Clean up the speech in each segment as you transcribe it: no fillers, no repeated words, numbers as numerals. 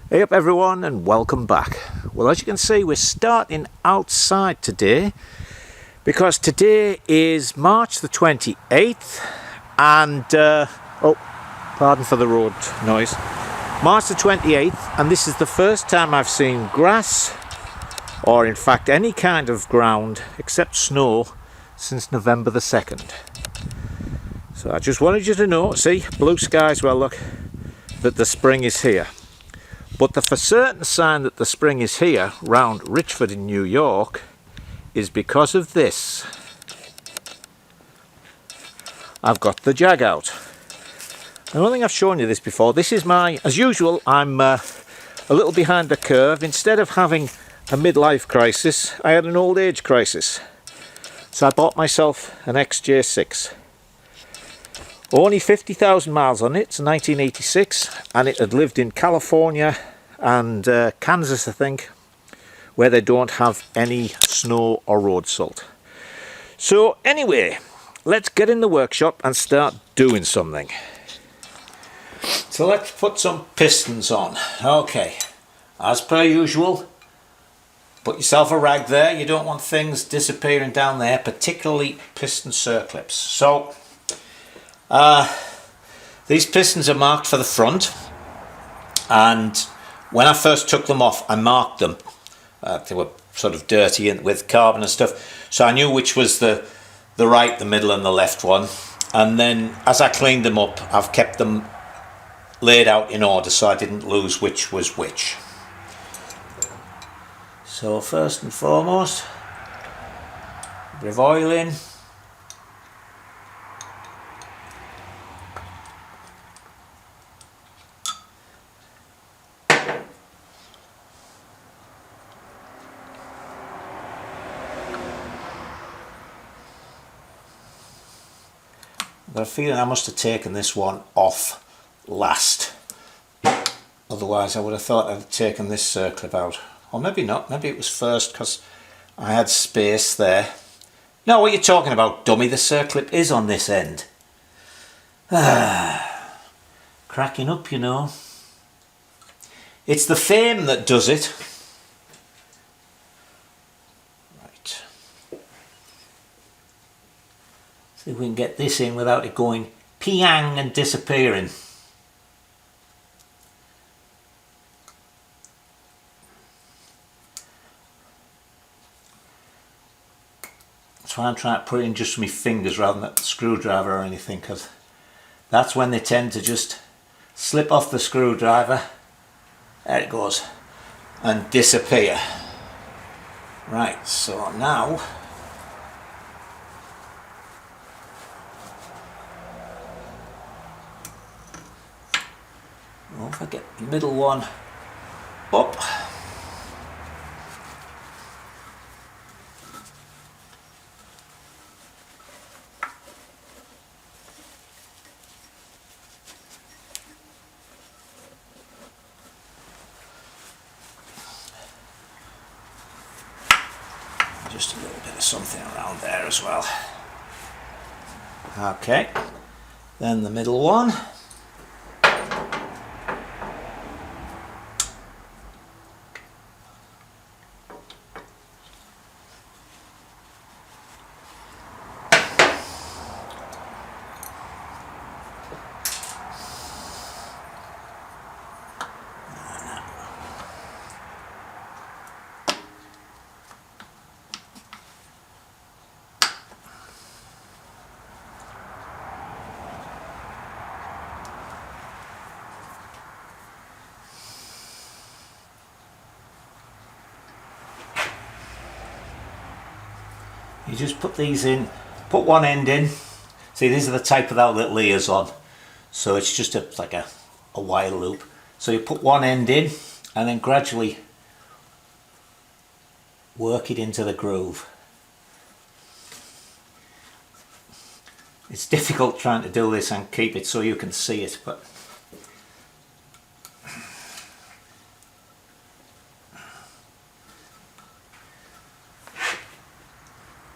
Hey up everyone and welcome back. Well, as you can see, we're starting outside today because today is March the 28th and oh, pardon for the road noise. March the 28th, and this is the first time I've seen grass, or in fact any kind of ground except snow, since November the 2nd. So I just wanted you to know, see, blue skies, well look, that the spring is here. But the for certain sign that the spring is here round Richford in New York is because of this. I've got the jag out. I don't think I've shown you this before. This is my, as usual, I'm a little behind the curve. Instead of having a midlife crisis, I had an old age crisis. So I bought myself an XJ6. Only 50,000 miles on it. It's 1986, and it had lived in California and Kansas, I think, where they don't have any snow or road salt. So anyway, let's get in the workshop and start doing something. So let's put some pistons on. Okay, as per usual, put yourself a rag there. You don't want things disappearing down there, particularly piston circlips. So these pistons are marked for the front, and when I first took them off I marked them. They were sort of dirty and with carbon and stuff, so I knew which was the right, the middle and the left one, and then as I cleaned them up I've kept them laid out in order so I didn't lose which was which. So first and foremost, a bit of oil in. I've got a feeling I must have taken this one off last. Otherwise I would have thought I'd have taken this circlip out. Or maybe not, maybe it was first because I had space there. No, what are you talking about, dummy? The circlip is on this end. Cracking up, you know. It's the fame that does it. Right. See if we can get this in without it going piang and disappearing. That's why I'm trying to put it in just with my fingers rather than a screwdriver or anything, because that's when they tend to just slip off the screwdriver, there it goes, and disappear. Right, so now if I get the middle one up, just a little bit of something around there as well. Okay, then the middle one. You just put these in, put one end in. See, these are the type without little ears on, so it's just like a wire loop. So you put one end in and then gradually work it into the groove. It's difficult trying to do this and keep it so you can see it, but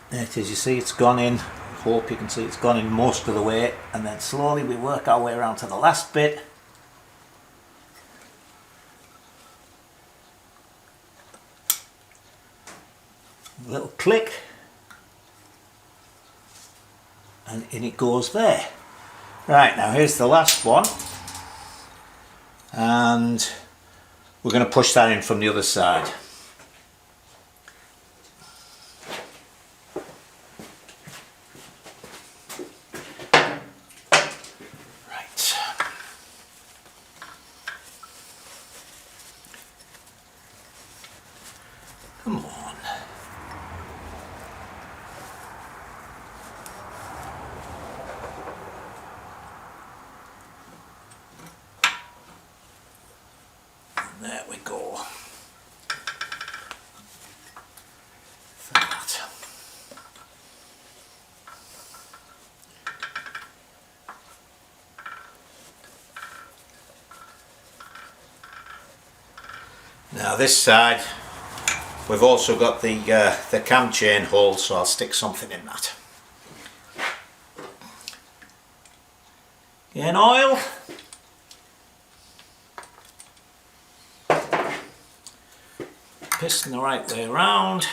there it is. You see it's gone in. I hope you can see it's gone in most of the way, and then slowly we work our way around to the last bit. click, and in it goes there. Right, now here's the last one, and we're going to push that in from the other side. Right. Come on. There we go. That. Now this side, we've also got the cam chain hole, so I'll stick something in that. Again, oil. Piston the right way around.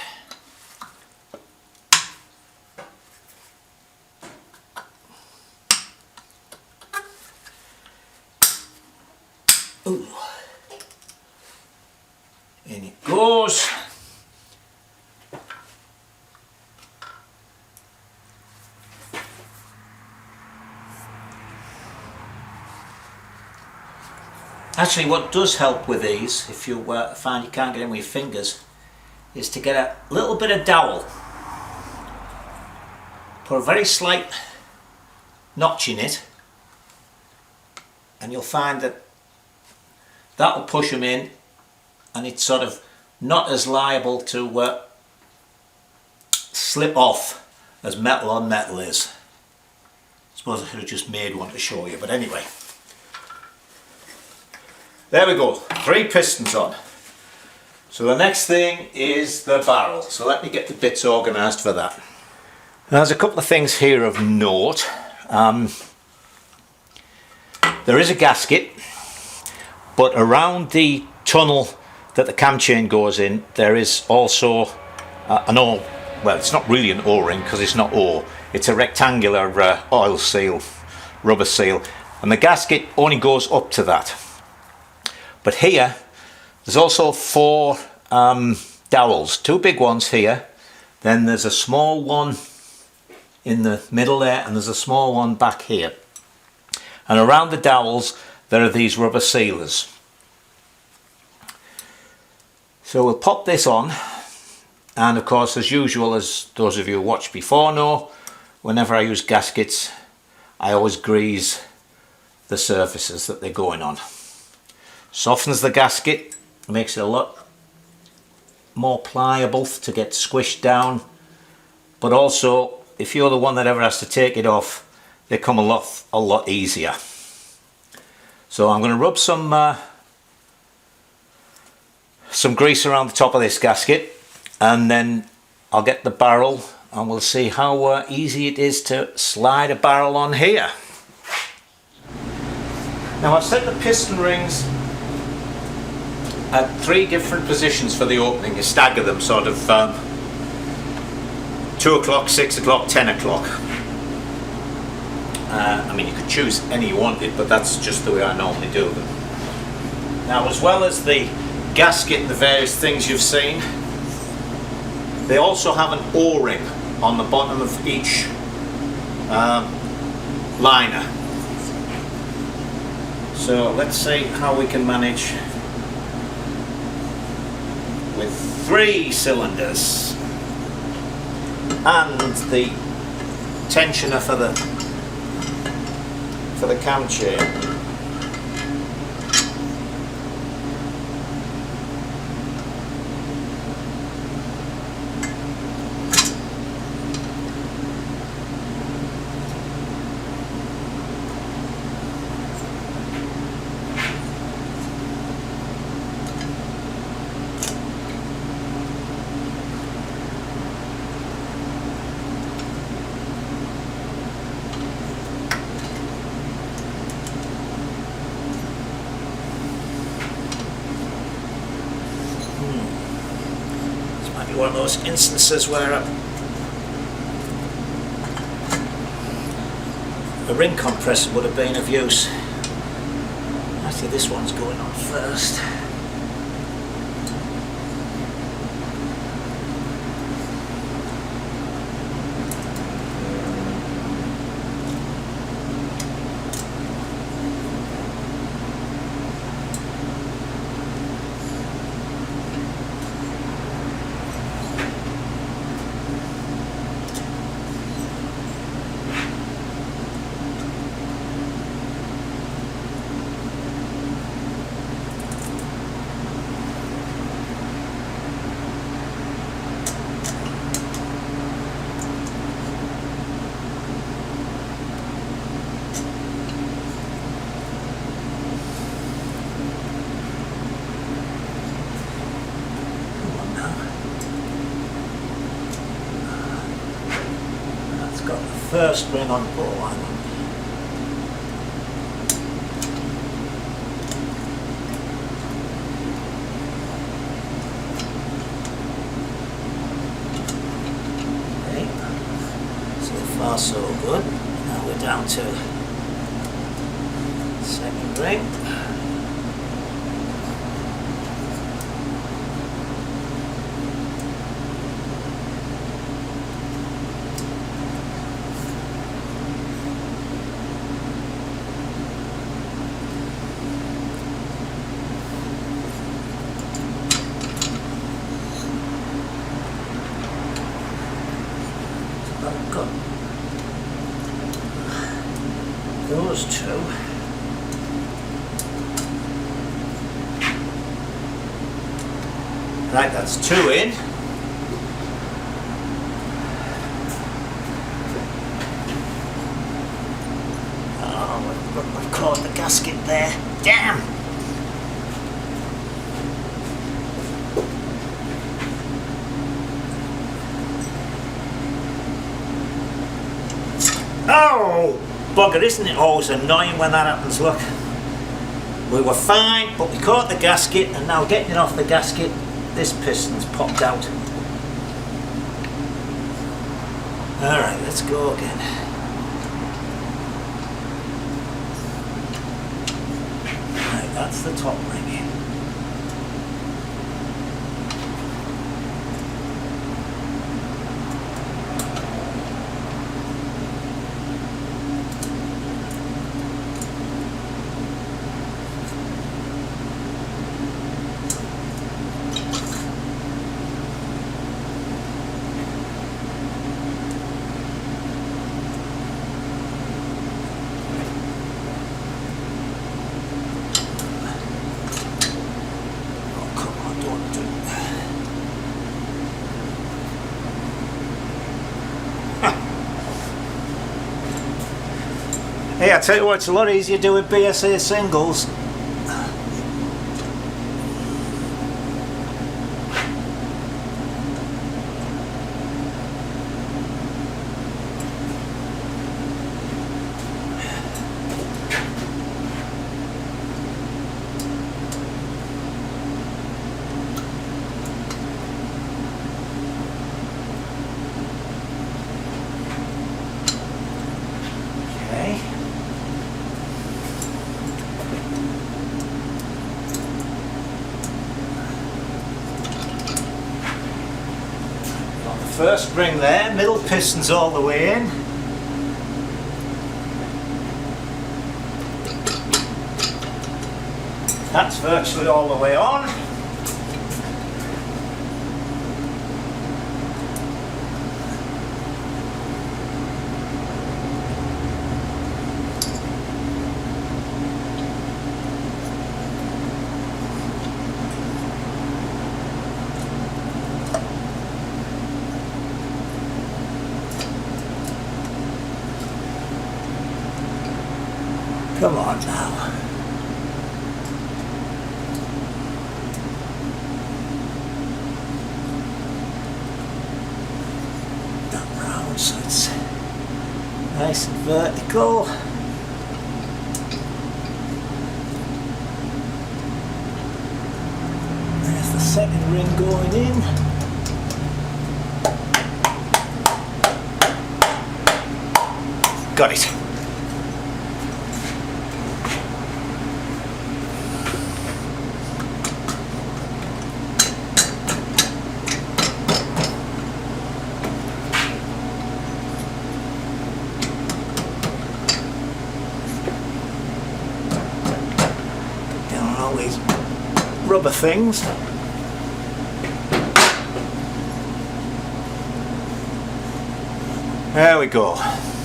Ooh. In it goes. Actually, what does help with these, if you find you can't get in with your fingers, is to get a little bit of dowel. Put a very slight notch in it, and you'll find that that'll push them in, and it's sort of not as liable to slip off as metal on metal is. I suppose I should have just made one to show you, but anyway. There we go, 3 pistons on. So the next thing is the barrel. So let me get the bits organised for that. Now, there's a couple of things here of note. There is a gasket, but around the tunnel that the cam chain goes in, there is also an O. Well, it's not really an O-ring because it's not O. It's a rectangular oil seal, rubber seal, and the gasket only goes up to that. But here, there's also 4 dowels, 2 big ones here, then there's a small one in the middle there, and there's a small one back here. And around the dowels, there are these rubber sealers. So we'll pop this on, and of course, as usual, as those of you who watched before know, whenever I use gaskets, I always grease the surfaces that they're going on. Softens the gasket, makes it a lot more pliable to get squished down, but also if you're the one that ever has to take it off, they come a lot easier. So I'm going to rub some grease around the top of this gasket, and then I'll get the barrel and we'll see how easy it is to slide a barrel on here. Now, I've set the piston rings at 3 different positions for the opening. You stagger them sort of 2 o'clock, 6 o'clock, 10 o'clock. I mean, you could choose any you wanted, but that's just the way I normally do them. Now, as well as the gasket and the various things you've seen, they also have an O-ring on the bottom of each liner. So let's see how we can manage with 3 cylinders and the tensioner for the cam chain. one of those instances where a ring compressor would have been of use. Actually, this one's going on first. First ring on the ball line. Okay, so far so good. Now we're down to second ring. Those two. Right, that's two in. Oh, we've caught the gasket there. Damn! Oh! Bugger, isn't it always annoying when that happens? Look, we were fine, but we caught the gasket, and now getting it off the gasket, this piston's popped out. Alright, let's go again. Right, that's the top ring in. Hey, I tell you what, it's a lot easier doing BSA singles. First ring there, middle piston's all the way in. That's virtually all the way on. Come on now. That round, so it's nice and vertical. There's the second ring going in. got it. All these rubber things. There we go.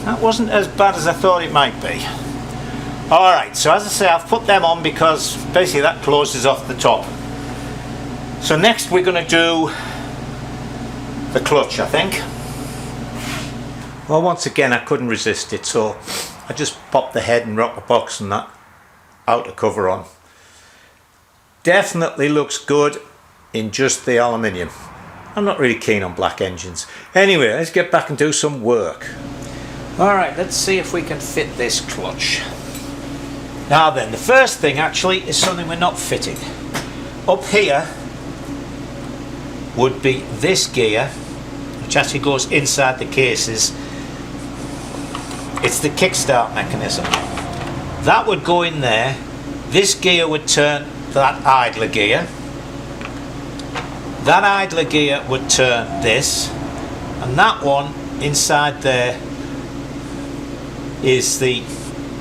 That wasn't as bad as I thought it might be. Alright, so as I say, I've put them on because basically that closes off the top. So next we're going to do the clutch, I think. Well, once again I couldn't resist it, so I just popped the head and rocker box and that outer cover on. Definitely looks good in just the aluminium. I'm not really keen on black engines. Anyway, let's get back and do some work. Alright, let's see if we can fit this clutch. Now then, the first thing actually is something we're not fitting. Up here would be this gear, which actually goes inside the cases. It's the kickstart mechanism. That would go in there. This gear would turn that idler gear. That idler gear would turn this, and that one inside there is the,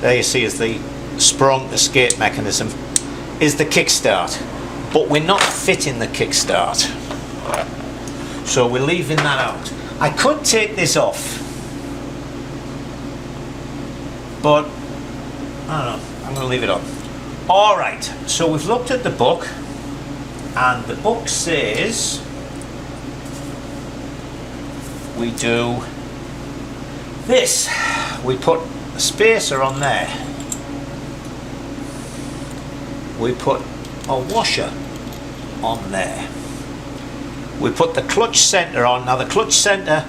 there you see is the sprung escape mechanism, is the kickstart, but we're not fitting the kickstart, so we're leaving that out. I could take this off, but I don't know, I'm going to leave it on. Alright, so we've looked at the book, and the book says we do this. We put a spacer on there. We put a washer on there. We put the clutch centre on. Now the clutch centre,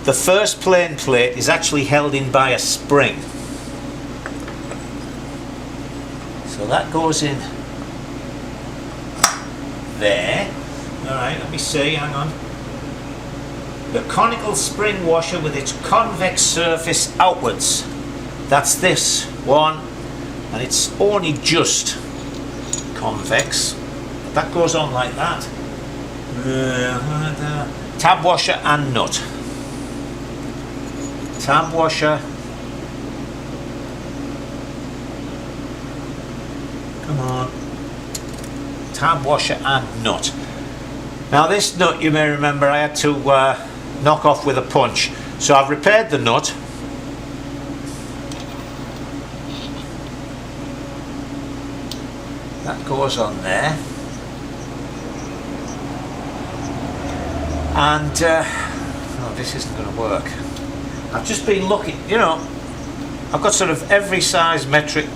the first plane plate is actually held in by a spring. So that goes in there. Alright, let me see, hang on. The conical spring washer with its convex surface outwards. That's this one, and it's only just convex. That goes on like that. Tab washer and nut. Tab washer. Come on. Tab washer and nut. Now this nut, you may remember, I had to knock off with a punch, so I've repaired the nut. That goes on there, and no, this isn't going to work. I've just been looking, you know, I've got sort of every size metric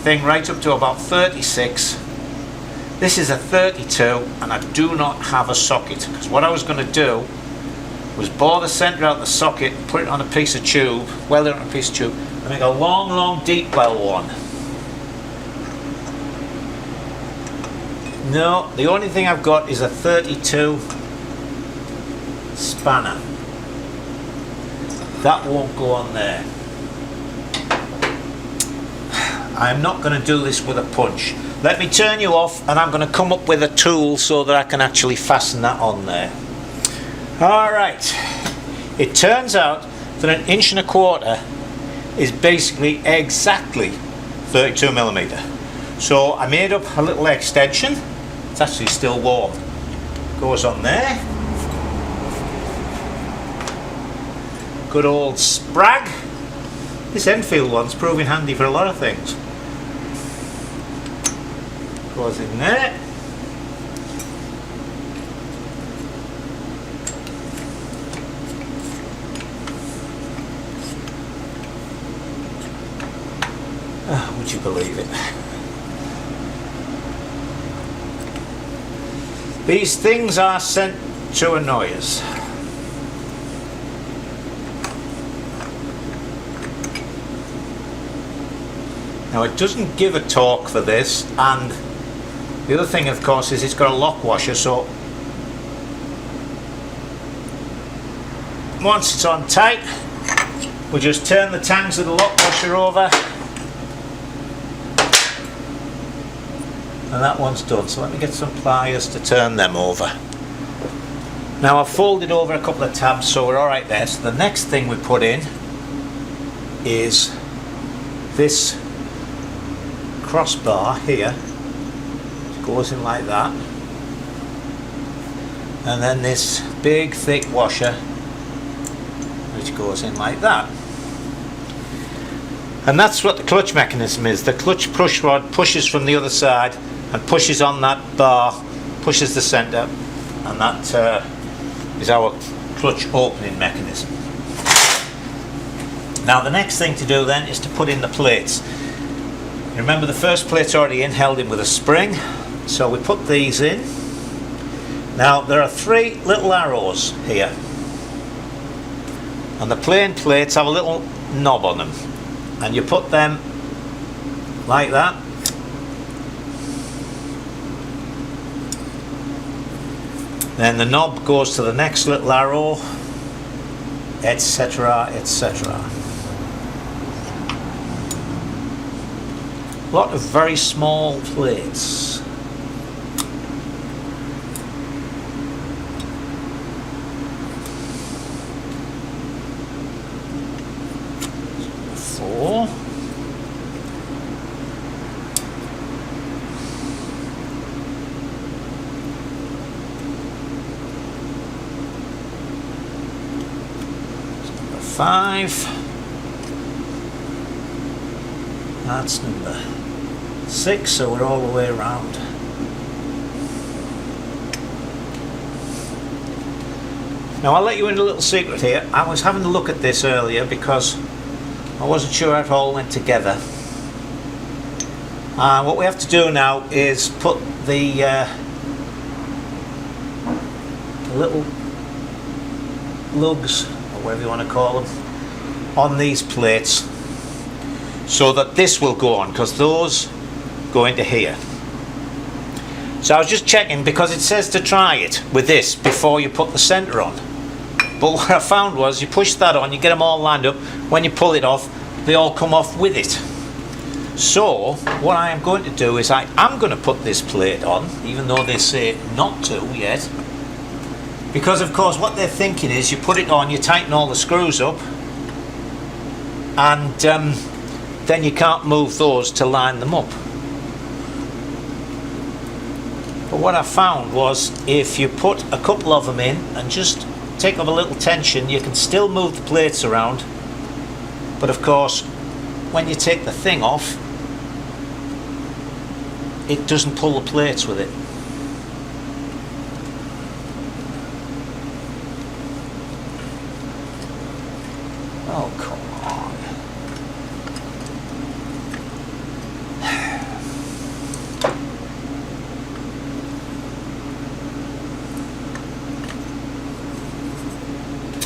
thing right up to about 36. This is a 32, and I do not have a socket, because what I was going to do was bore the centre out the socket, put it on a piece of tube, weld it on a piece of tube, and make a long deep well one. No, the only thing I've got is a 32 spanner. That won't go on there. I'm not going to do this with a punch. Let me turn you off, and I'm going to come up with a tool so that I can actually fasten that on there. Alright, it turns out that 1 1/4 inches is basically exactly 32mm. So I made up a little extension. It's actually still warm. Goes on there. Good old sprag. This Enfield one's proving handy for a lot of things. Goes in there. Oh, would you believe it? These things are sent to annoy us. Now it doesn't give a torque for this, and the other thing of course is it's got a lock washer, so once it's on tight we'll just turn the tangs of the lock washer over, and that one's done. So let me get some pliers to turn them over. Now I've folded over a couple of tabs, so we're alright there. So the next thing we put in is this crossbar here. It goes in like that. And then this big thick washer which goes in like that. And that's what the clutch mechanism is. The clutch push rod pushes from the other side and pushes on that bar, pushes the centre, and that is our clutch opening mechanism. Now the next thing to do then is to put in the plates. Remember, the first plate's already in, held in with a spring, so we put these in. Now there are 3 little arrows here, and the plain plates have a little knob on them, and you put them like that. Then the knob goes to the next little arrow, etc, etc. A lot of very small plates. Four. Number 5. That's number 6, so we're all the way around. Now I'll let you in a little secret here. I was having a look at this earlier because I wasn't sure how it all went together. What we have to do now is put the little lugs, or whatever you want to call them, on these plates so that this will go on, because those go into here. So I was just checking, because it says to try it with this before you put the centre on. But what I found was, you push that on, you get them all lined up, when you pull it off, they all come off with it. So what I am going to do is I am going to put this plate on, even though they say not to yet. Because of course what they're thinking is, you put it on, you tighten all the screws up, and then you can't move those to line them up. But what I found was, if you put a couple of them in and just take up a little tension, you can still move the plates around. But of course, when you take the thing off, it doesn't pull the plates with it. Oh, come on.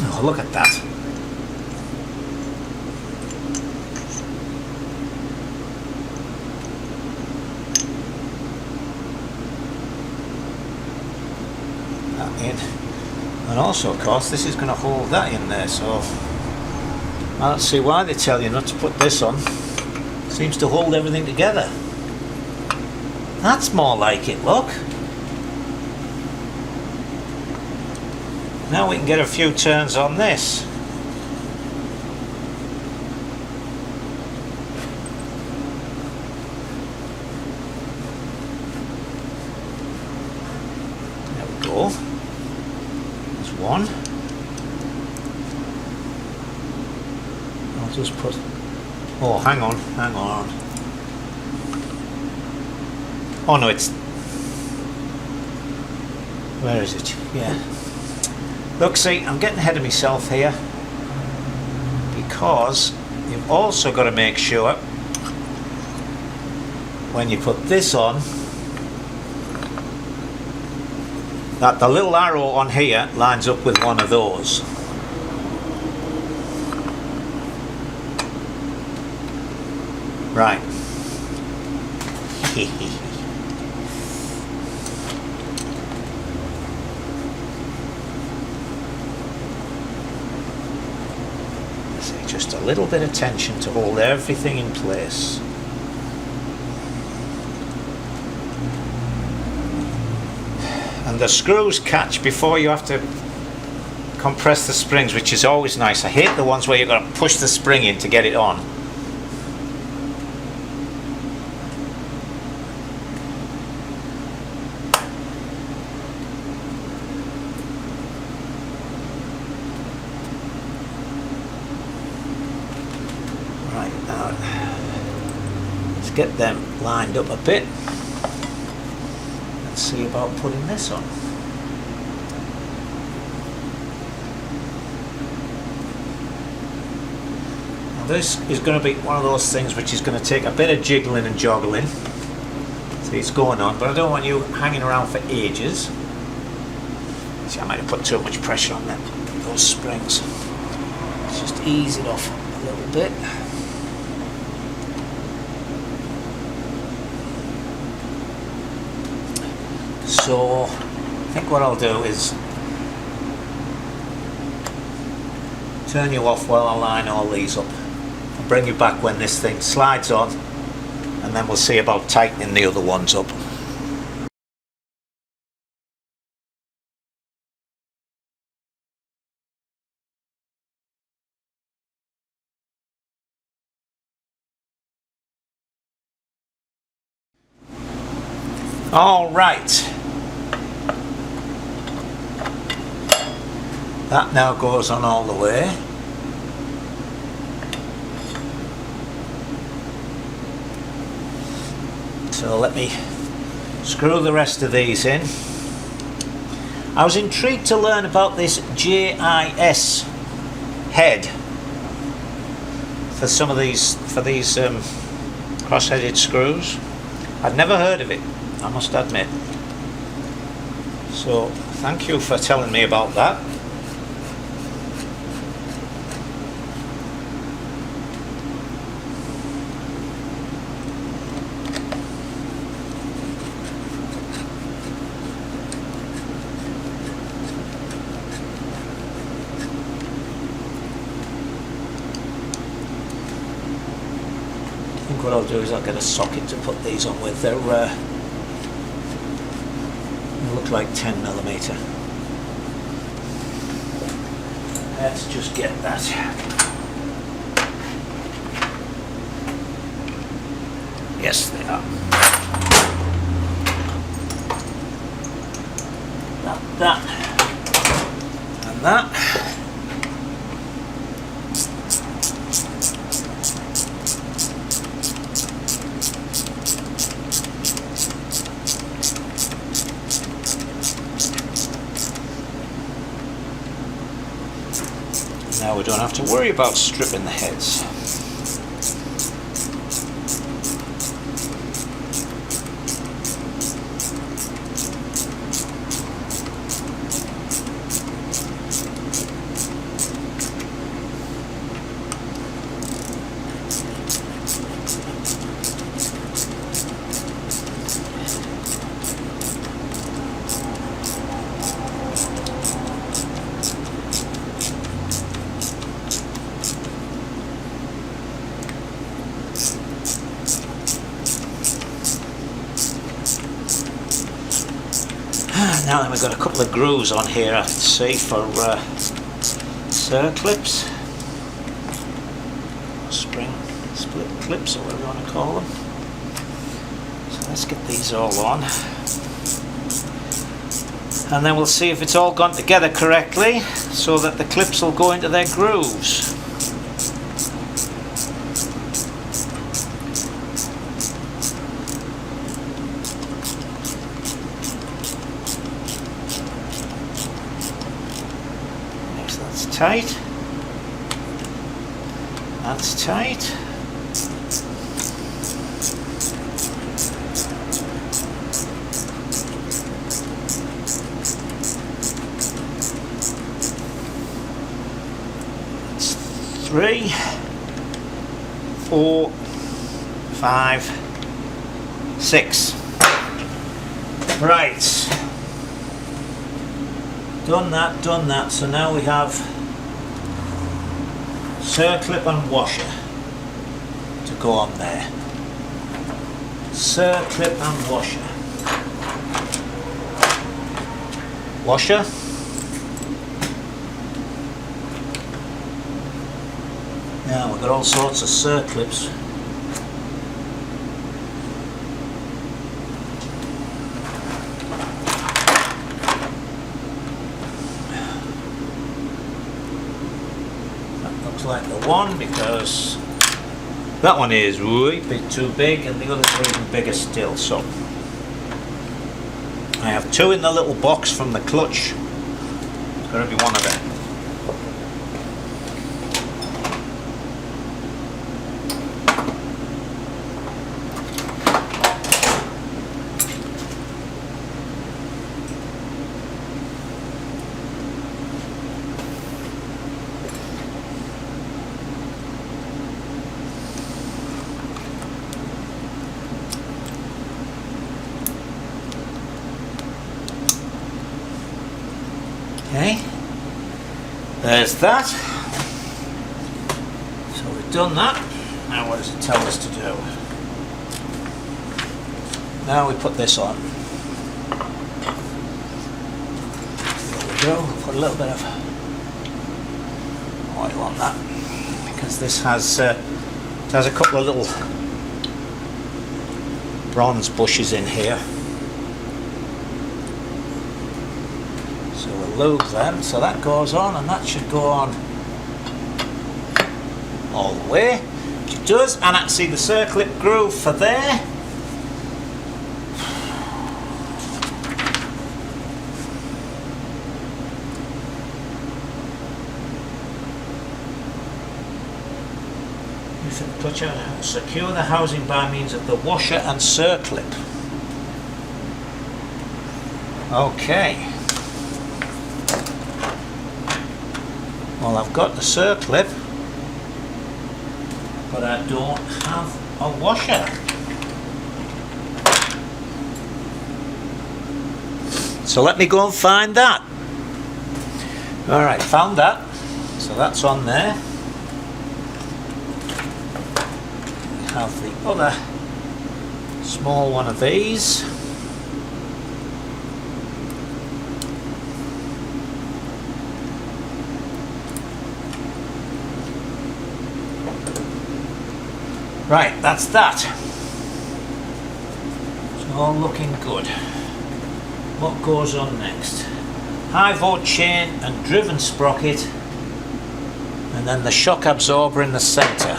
Oh, look at that. That in. And also, of course, this is going to hold that in there, so I don't see why they tell you not to put this on. Seems to hold everything together. That's more like it, look. Now we can get a few turns on this. There we go. There's one. I'll just put... Oh, hang on, hang on. Oh no, it's... Where is it? Yeah. Look, see, I'm getting ahead of myself here, because you've also got to make sure when you put this on that the little arrow on here lines up with one of those. Right. just a little bit of tension to hold everything in place. And the screws catch before you have to compress the springs, which is always nice. I hate the ones where you've got to push the spring in to get it on. Right, now let's get them lined up a bit. Let's see about putting this on. This is going to be one of those things which is going to take a bit of jiggling and joggling. See, it's going on, but I don't want you hanging around for ages. See, I might have put too much pressure on them, those springs. Let's just ease it off a little bit. So, I think what I'll do is turn you off while I line all these up. I'll bring you back when this thing slides on, and then we'll see about tightening the other ones up. All right. That now goes on all the way. So let me screw the rest of these in. I was intrigued to learn about this JIS head for some of these, cross-headed screws. I'd never heard of it, I must admit. So thank you for telling me about that. I think what I'll do is I'll get a socket to put these on with. They're they look like 10mm. Let's just get that. Yes, they are. That, and that. Now we don't have to worry about stripping the heads. Now then, we've got a couple of grooves on here, I can see, for circlips, spring split clips, or whatever you want to call them. So let's get these all on, and then we'll see if it's all gone together correctly so that the clips will go into their grooves. Tight. That's tight. That's 3, 4, 5, 6. Right. Done that, done that. So now we have circlip and washer to go on there. Circlip and washer. Washer. Now we've got all sorts of circlips. That looks like the one, because that one is a bit too big and the others are even bigger still. So I have two in the little box from the clutch. It's got to be one of them. Okay, there's that. So we've done that. Now what does it tell us to do? Now we put this on. There we go. Put a little bit of oil on that, because this has it has a couple of little bronze bushes in here. So we'll lube them, so that goes on, and that should go on all the way, which it does. And I can see the circlip groove for there. Secure the housing by means of the washer and circlip. Okay. Well, I've got the circlip, but I don't have a washer. So let me go and find that. Alright, found that. So that's on there. We have the other small one of these. Right, that's that. It's all looking good. What goes on next? High volt chain and driven sprocket, and then the shock absorber in the centre.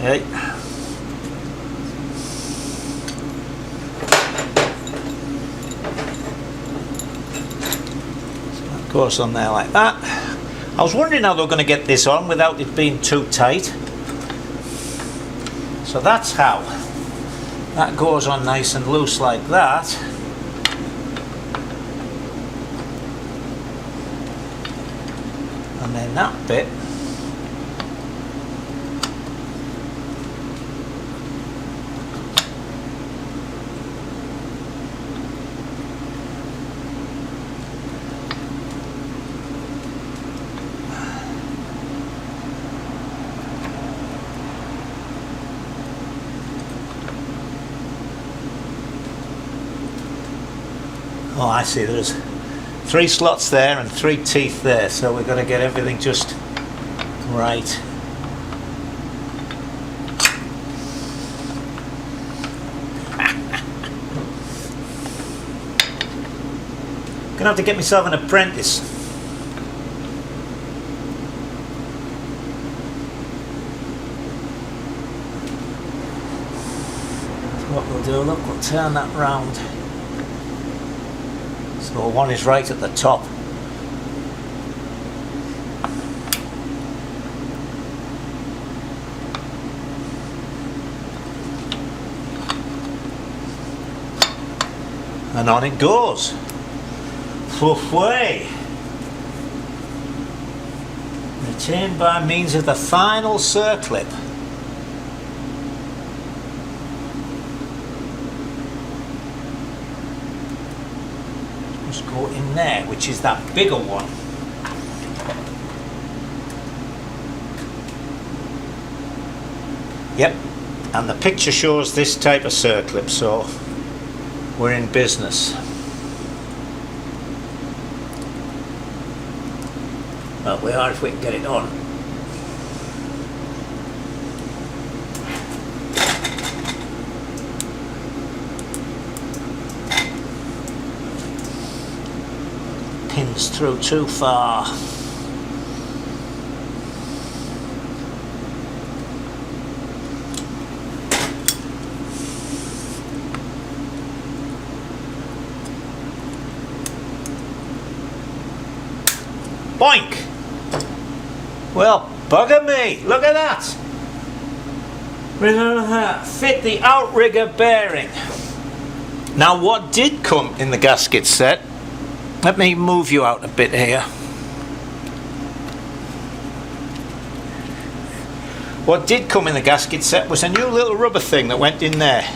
Okay. So that goes on there like that. I was wondering how they were going to get this on without it being too tight. So that's how. That goes on nice and loose like that. And then that bit oh, I see, there's 3 slots there and 3 teeth there, so we've got to get everything just right. Gonna have to get myself an apprentice. So what we'll do, look, we'll turn that round. So one is right at the top, And on it goes. Way. Retained by means of the final circlip. Just go in there, which is that bigger one. Yep, and the picture shows this type of circlip, so we're in business. Well, we are if we can get it on. Pins through too far. Boink! Well, bugger me, look at that! Fit the outrigger bearing. Now what did come in the gasket set, let me move you out a bit here. What did come in the gasket set was a new little rubber thing that went in there.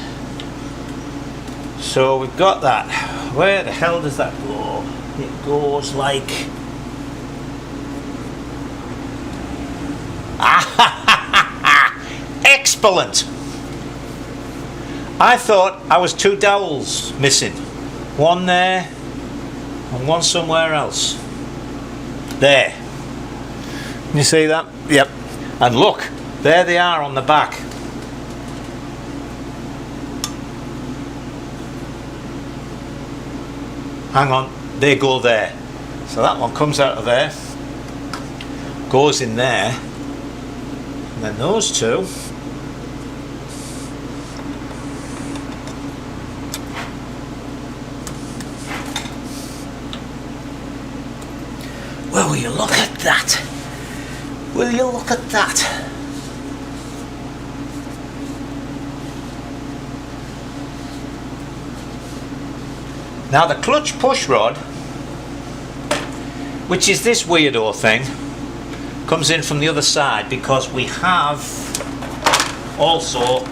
So we've got that. Where the hell does that go? It goes like... Excellent! I thought I was two dowels missing. One there and one somewhere else. There. Can you see that? Yep. And look, there they are on the back. Hang on, they go there. So that one comes out of there, goes in there, and then those two well, will you look at that? Will you look at that? Now the clutch push rod, which is this weirdo thing, comes in from the other side because we have also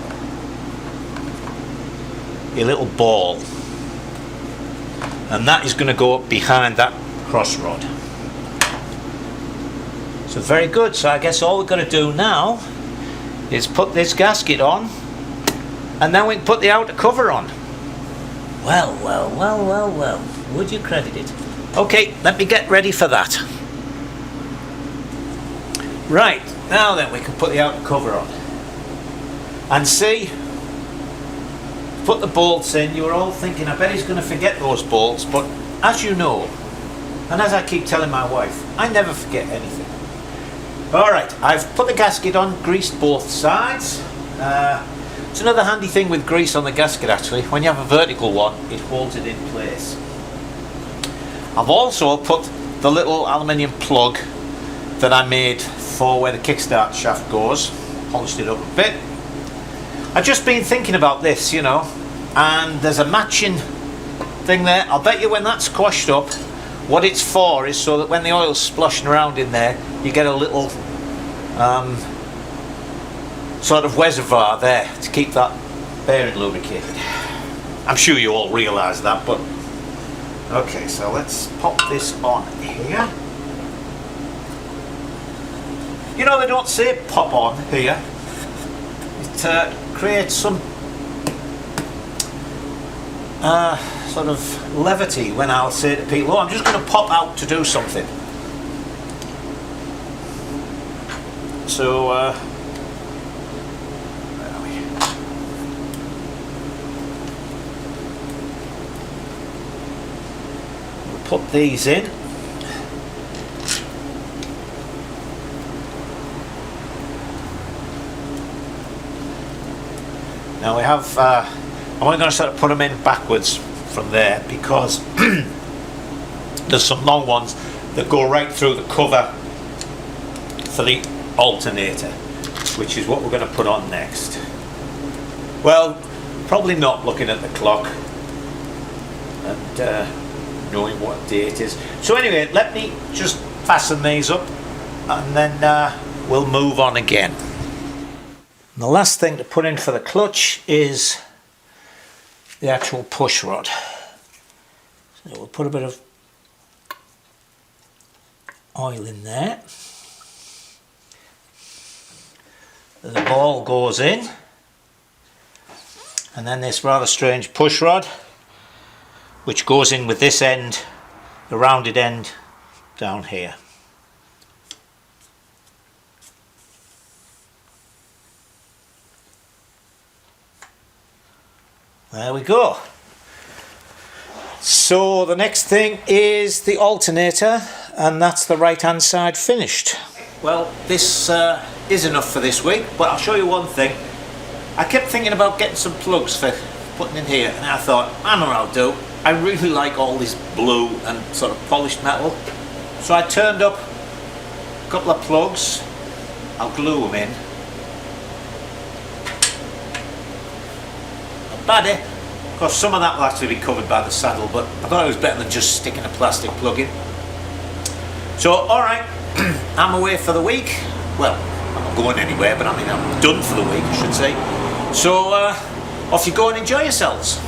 a little ball, and that is going to go up behind that cross rod. So very good. So I guess all we've got to do now is put this gasket on, and then we can put the outer cover on. Well, well, well, well, well, would you credit it? Okay, let me get ready for that. Right, now then we can put the outer cover on. And see, put the bolts in. You were all thinking, I bet he's going to forget those bolts, but as you know, and as I keep telling my wife, I never forget anything. Alright, I've put the gasket on, greased both sides. It's another handy thing with grease on the gasket actually. When you have a vertical one, it holds it in place. I've also put the little aluminium plug that I made for where the kickstart shaft goes, polished it up a bit. I've just been thinking about this, you know, and there's a matching thing there. I'll bet you when that's squashed up, what it's for is so that when the oil's splashing around in there, you get a little sort of reservoir there to keep that bearing lubricated. I'm sure you all realise that, but okay, so let's pop this on here. You know, they don't say pop on here. It creates some sort of levity when I'll say to people, oh, I'm just going to pop out to do something. So, where are we? We'll put these in. Now we have, I'm only going to sort of put them in backwards from there because there's some long ones that go right through the cover for the alternator, which is what we're going to put on next. Well, probably not, looking at the clock and knowing what day it is. So anyway, let me just fasten these up and then we'll move on again. And the last thing to put in for the clutch is the actual push rod. So we'll put a bit of oil in there. The ball goes in, and then this rather strange push rod, which goes in with this end, the rounded end down here. There we go. So the next thing is the alternator, and that's the right hand side finished. Well, this is enough for this week, but I'll show you one thing. I kept thinking about getting some plugs for putting in here, and I thought, I know what I'll do. I really like all this blue and sort of polished metal. So I turned up a couple of plugs. I'll glue them in. Not bad, eh? Of course, some of that will actually be covered by the saddle, but I thought it was better than just sticking a plastic plug in. So, alright, I'm away for the week. Well, I'm not going anywhere, but I mean, I'm done for the week, I should say. So, off you go and enjoy yourselves.